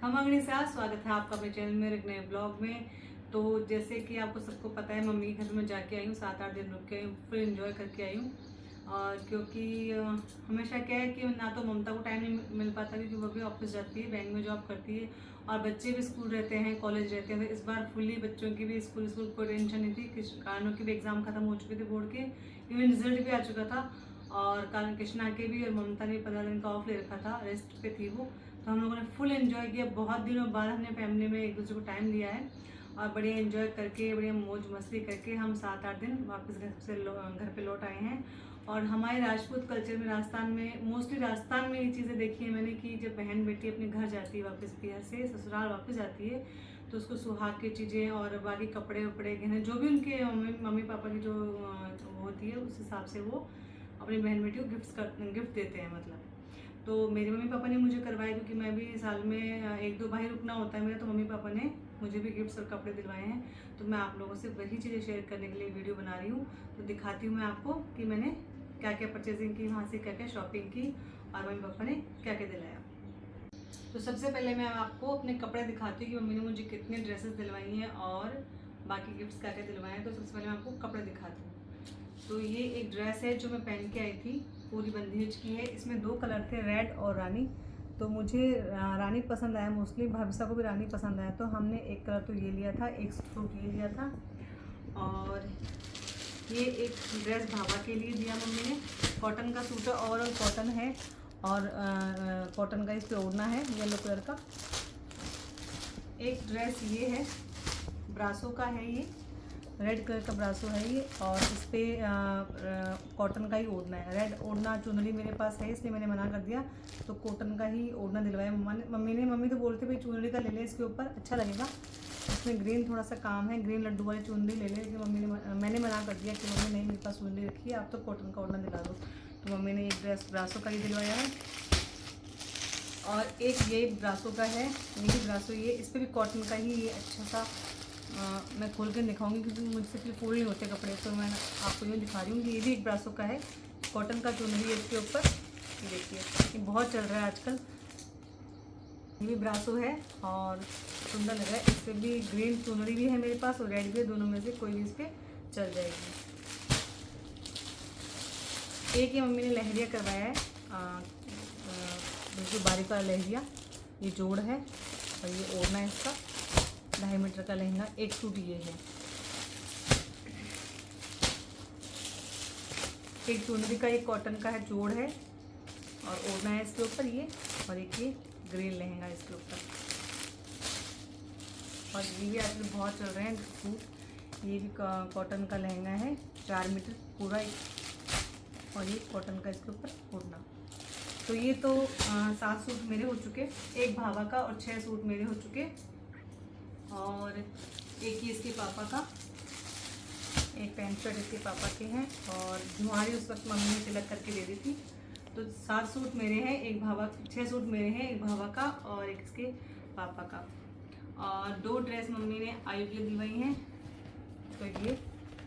हम अग्निशा, स्वागत है आपका अपने चैनल में एक नए ब्लॉग में। तो जैसे कि आपको सबको पता है, मम्मी के घर में जाके आई हूँ, 7-8 दिन रुक के आई हूँ, फुल एंजॉय करके आई हूँ। और क्योंकि हमेशा क्या है कि ना तो ममता को टाइम नहीं मिल पाता क्योंकि वो भी ऑफिस जाती है, बैंक में जॉब करती है, और बच्चे भी स्कूल रहते हैं, कॉलेज रहते हैं। तो इस बार फुली बच्चों की भी स्कूल कोई टेंशन नहीं थी, किस कारणों के भी एग्ज़ाम खत्म हो चुके थे बोर्ड के, इवन रिजल्ट भी आ चुका था। और कारण कृष्णा के भी और ममता ने 15 दिन का ऑफ ले रखा था, रेस्ट पे थी वो। तो हम लोगों ने फुल एंजॉय किया। बहुत दिनों बाद हमने फैमिली में एक दूसरे को टाइम दिया है और बढ़िया एंजॉय करके, बढ़िया मौज मस्ती करके हम 7-8 दिन वापस घर पे लौट आए हैं। और हमारे राजपूत कल्चर में, राजस्थान में, मोस्टली राजस्थान में ये चीज़ें देखी है मैंने कि जब बहन बेटी अपने घर जाती है, वापस पियर से ससुराल वापस जाती है, तो उसको सुहाग की चीज़ें और बाकी कपड़े वपड़े गहने जो भी उनके मम्मी पापा की जो होती है, उस हिसाब से वो अपनी बहन बेटी को गिफ्ट देते हैं। मतलब तो मेरे मम्मी पापा ने मुझे करवाया क्योंकि मैं भी साल में 1-2 बार रुकना होता है मेरा, तो मम्मी पापा ने मुझे भी गिफ्ट्स और कपड़े दिलवाए हैं। तो मैं आप लोगों से वही चीज़ें शेयर करने के लिए वीडियो बना रही हूँ। तो दिखाती हूँ मैं आपको कि मैंने क्या क्या परचेजिंग की, वहाँ से क्या क्या शॉपिंग की और मम्मी पापा ने क्या क्या दिलाया। तो सबसे पहले मैं आपको अपने कपड़े दिखाती हूँ कि मम्मी ने मुझे कितने ड्रेसेस दिलवाई हैं और बाकी गिफ्ट्स क्या क्या दिलवाए हैं। तो सबसे पहले मैं आपको कपड़े दिखाती हूँ। तो ये एक ड्रेस है जो मैं पहन के आई थी, पूरी बंदेज की है। इसमें 2 कलर थे, रेड और रानी। तो मुझे रानी पसंद आया, मोस्टली भाविसा को भी रानी पसंद आया, तो हमने एक कलर तो ये लिया था, एक सूट ये लिया था। और ये एक ड्रेस भाभा के लिए दिया मम्मी ने, कॉटन का सूट है, ओवरऑल कॉटन है और कॉटन का इस पे ओढ़ना है येलो कलर का। एक ड्रेस ये है, ब्रासो का है, ये रेड कलर का ब्रासो है ये, और इस पर कॉटन का ही ओढ़ना है। रेड ओढ़ना चुनरी मेरे पास है, इसलिए मैंने मना कर दिया, तो कॉटन का ही ओढ़ना दिलवाया मम्मी तो बोलते भाई चुनरी का ले ले, इसके ऊपर अच्छा लगेगा, इसमें ग्रीन थोड़ा सा काम है, ग्रीन लड्डू वाली चुनरी ले ले। लेकिन मैंने मना कर दिया कि मम्मी नहीं, मेरे पास चुनरी रखी है, आप तो कॉटन का ओढ़ना दिला दो। तो मम्मी ने एक ड्रेस ब्रासो का ही दिलवाया है और एक ये ब्रासो का है, ये ब्रासो, ये इस पर भी कॉटन का ही, ये अच्छा सा मैं खोल के दिखाऊंगी क्योंकि मुझसे फिर फोल्ड नहीं होते कपड़े, तो मैं आपको यूँ दिखा रही हूँ कि ये भी एक ब्रासो का है, कॉटन का चुनरी है इसके ऊपर। ये देखिए, ये बहुत चल रहा है आजकल, ये भी ब्रासो है और सुंदर लग रहा है। इस पर भी ग्रीन चुनरी भी है मेरे पास और रेड भी है, दोनों में से कोई भी इस पर चल जाएगी। एक ये मम्मी ने लहरिया करवाया है, बिल्कुल बारीक वाला लहरिया, ये जोड़ है और ये ओढ़ना है इसका, 2.5 मीटर का लहंगा। एक सूट ये है, एक चुनरी का, एक कॉटन का है, जोड़ है और ओढ़ना है इसके ऊपर ये, और एक ये ग्रीन लहंगा इसके ऊपर। और ये भी आजकल बहुत चल रहे हैं सूट, ये भी कॉटन का लहंगा है, 4 मीटर पूरा, और ये कॉटन का इसके ऊपर ओढ़ना। तो ये तो 7 सूट मेरे हो चुके, एक भावा का और 6 सूट मेरे हो चुके, और एक ही इसके पापा का, एक पैंट शर्ट इसके पापा के हैं, और जुआरी उस वक्त मम्मी ने तिलक करके दे दी थी। तो 7 सूट मेरे हैं, एक भावा, 6 सूट मेरे हैं, एक भावा का और एक इसके पापा का। और 2 ड्रेस मम्मी ने आयु के लिए दिलवाई हैं। तो ये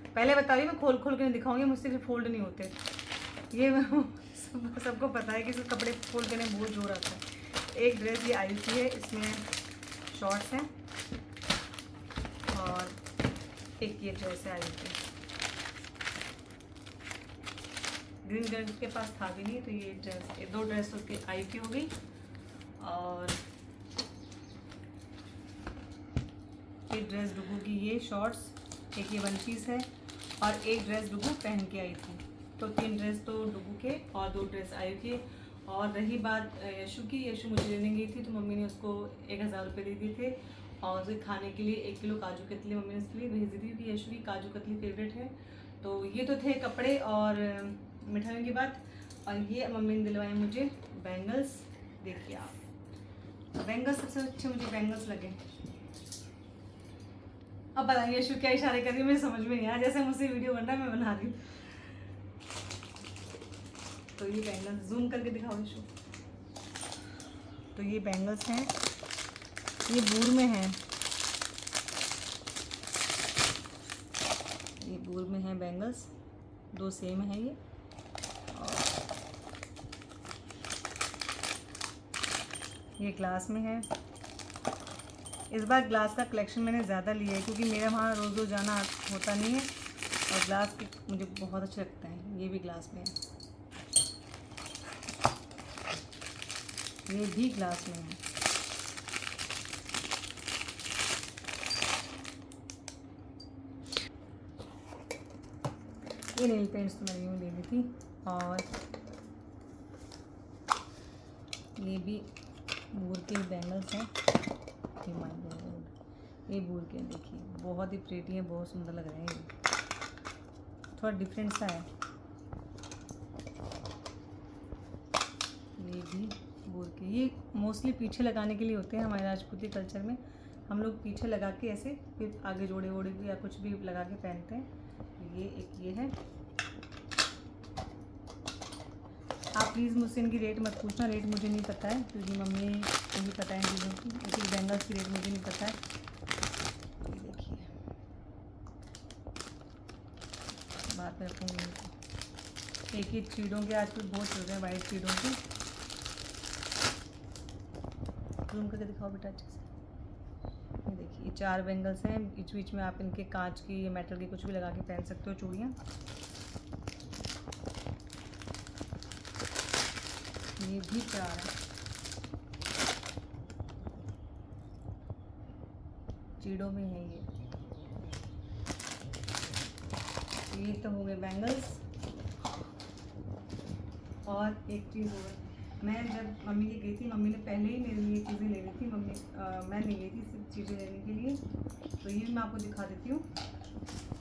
पहले बता रही, मैं खोल खोल के नहीं दिखाऊंगी, मुझसे फिर फोल्ड नहीं होते ये सबको पता है कि इसके कपड़े फोल्ड करने में बहुत जोर आता है। एक ड्रेस ये आयु की है, इसमें शॉर्ट्स हैं, और एक ये ड्रेस है आयु की, ग्रीन कलर के पास था भी नहीं, तो ये ड्रेस, ये 2 ड्रेस उसकी आयु की हो गई। और एक ड्रेस डुगू की, ये शॉर्ट्स, एक ये 1 पीस है, और एक ड्रेस डुगू पहन के आई थी। तो 3 ड्रेस तो डुगू के और 2 ड्रेस आयु के। और रही बात यशु की, यशु मुझे लेने गई थी, तो मम्मी ने उसको 1000 रुपये दे दिए थे, और उसके खाने के लिए 1 किलो काजू कतली मम्मी ने उसके लिए भेज दी थी क्योंकि यशु की काजू कतली फेवरेट है। तो ये तो थे कपड़े और मिठाइयों की बात। और ये मम्मी ने दिलवाए मुझे बैंगल्स, देखिए आप, बैंगल्स सबसे अच्छे मुझे बैंगल्स लगे। अब बताइए यशु क्या इशारे कर रही है, मुझे समझ में नहीं आया, जैसे मुझसे वीडियो बन रहा है मैं बना रही हूँ। तो ये बैंगल्स जूम करके दिखाओ यशु। तो ये बैंगल्स हैं, ये बूर में है, ये बूर में है बैंगल्स, 2 सेम है ये। और ये ग्लास में है, इस बार ग्लास का कलेक्शन मैंने ज़्यादा लिया है क्योंकि मेरा वहाँ रोज़ रोज़ जाना होता नहीं है, और ग्लास मुझे बहुत अच्छा लगता है। ये भी ग्लास में है, ये भी ग्लास में है। ये नेल पेंट्स तो मैंने यूँ ले ली थी, और ये भी बूर के बैंगल्स हैं। ये बूर के देखिए बहुत ही प्रीटी है, बहुत सुंदर लग रहे हैं। ये थोड़ा डिफरेंट सा है। ये भी बूर के, ये मोस्टली पीछे लगाने के लिए होते हैं हमारे राजपूती कल्चर में। हम लोग पीछे लगा के ऐसे फिर आगे जोड़े वोड़े या कुछ भी लगा के पहनते हैं। ये एक ये है। आप प्लीज़ मुझसे इनकी रेट मत पूछना, रेट मुझे नहीं पता है क्योंकि मम्मी को ही पता है चीज़ों की। इनकी बैंगल्स की रेट मुझे नहीं पता है। ये देखिए बात में रखूँगी। एक ही चीड़ों के आजकल बहुत चल रहे हैं, वाइट चीड़ों के। जूम करके दिखाओ बेटा अच्छे से। ये देखिए 4 बैंगल्स हैं, बीच बीच में आप इनके कांच की या मेटल की कुछ भी लगा के पहन सकते हो चूड़ियाँ। ये भी 4 है, चीड़ों में है ये तो हो गए बैंगल्स। और एक चीज़ और, मैं जब मम्मी की गई थी, मम्मी ने पहले ही मेरे लिए चीज़ें ले ली थी। मैं नहीं गई थी सिर्फ चीज़ें लेने के लिए, तो ये मैं आपको दिखा देती हूँ।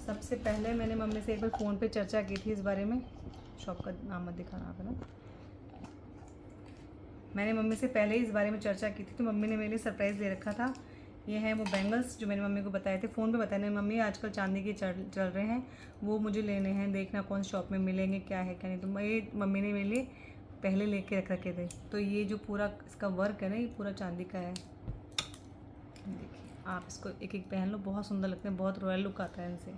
सबसे पहले मैंने मम्मी से एक बार फ़ोन पे चर्चा की थी इस बारे में। शॉप का नाम मत दिखाना आप, है ना। मैंने मम्मी से पहले ही इस बारे में चर्चा की थी, तो मम्मी ने मेरे लिए सरप्राइज़ दे रखा था। ये हैं वो बैंगल्स जो मैंने मम्मी को बताए थे, फ़ोन पे बताए नहीं। मम्मी आजकल चांदी के चल रहे हैं, वो मुझे लेने हैं, देखना कौन शॉप में मिलेंगे, क्या है क्या नहीं। तो ये मम्मी ने मेरे लिए पहले लेके रख रखे थे। तो ये जो पूरा इसका वर्क है ना, ये पूरा चांदी का है। देखिए आप इसको एक एक पहन लो, बहुत सुंदर लगते हैं, बहुत रॉयल लुक आता है इनसे।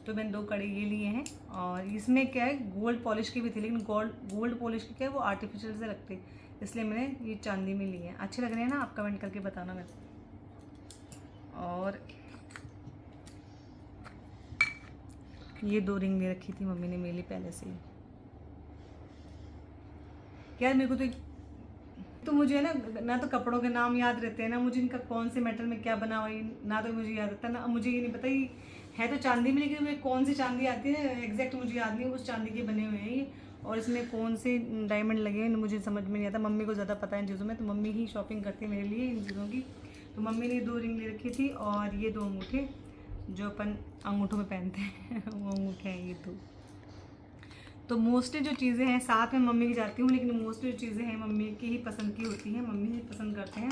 तो मैंने 2 कड़ी ये लिए हैं, और इसमें क्या है गोल्ड पॉलिश की भी थी, लेकिन गोल्ड पॉलिश की क्या है वो आर्टिफिशियल से लगते, इसलिए मैंने ये चांदी में लिए हैं। अच्छे लग रहे हैं ना, आप कमेंट करके बताना मेरे को। और ये 2 रिंग ले रखी थी मम्मी ने मेरे लिए पहले से ही। यार मेरे को तो मुझे ना तो कपड़ों के नाम याद रहते हैं, ना मुझे इनका कौन से मेटल में क्या बना हुआ है, ना तो मुझे याद रहता, ना मुझे ये नहीं पता ये है तो चांदी में, लेकिन मुझे कौन सी चांदी आती है एग्जैक्ट मुझे याद नहीं, उस चांदी के बने हुए हैं ये। और इसमें कौन से डायमंड लगे हैं मुझे समझ में नहीं आता। मम्मी को ज़्यादा पता है इन चीज़ों में, तो मम्मी ही शॉपिंग करती है मेरे लिए इन चीज़ों की। तो मम्मी ने 2 रिंग ले रखी थी, और ये 2 अंगूठे जो अपन अंगूठों में पहनते हैं वो अंगूठे हैं ये 2। तो मोस्टली जो चीज़ें हैं साथ में मम्मी की जाती हूँ, लेकिन मोस्टली जो चीज़ें हैं मम्मी की ही पसंद की होती हैं, मम्मी ही पसंद करते हैं।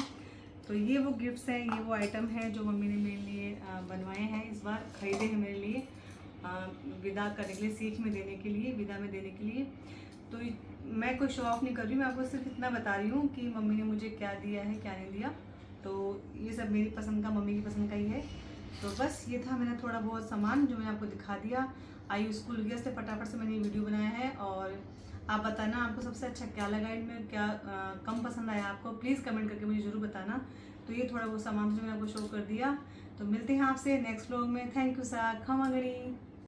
तो ये वो गिफ्ट्स हैं, ये वो आइटम हैं जो मम्मी ने मेरे लिए बनवाए हैं, इस बार ख़रीदे हैं मेरे लिए विदा करने के लिए, सीख में देने के लिए, विदा में देने के लिए। तो मैं कोई शो ऑफ नहीं कर रही हूँ, मैं आपको सिर्फ इतना बता रही हूँ कि मम्मी ने मुझे क्या दिया है क्या नहीं दिया। तो ये सब मेरी पसंद का, मम्मी की पसंद का ही है। तो बस ये था मेरा थोड़ा बहुत सामान जो मैंने आपको दिखा दिया। आयु स्कूल गया से फटाफट से मैंने ये वीडियो बनाया है, और आप बताना आपको सबसे अच्छा क्या लगा इनमें, क्या कम पसंद आया आपको, प्लीज़ कमेंट करके मुझे ज़रूर बताना। तो ये थोड़ा बहुत सामान जो मैंने आपको शो कर दिया। तो मिलते हैं आपसे नेक्स्ट व्लॉग में। थैंक यू सर, खमा गणी।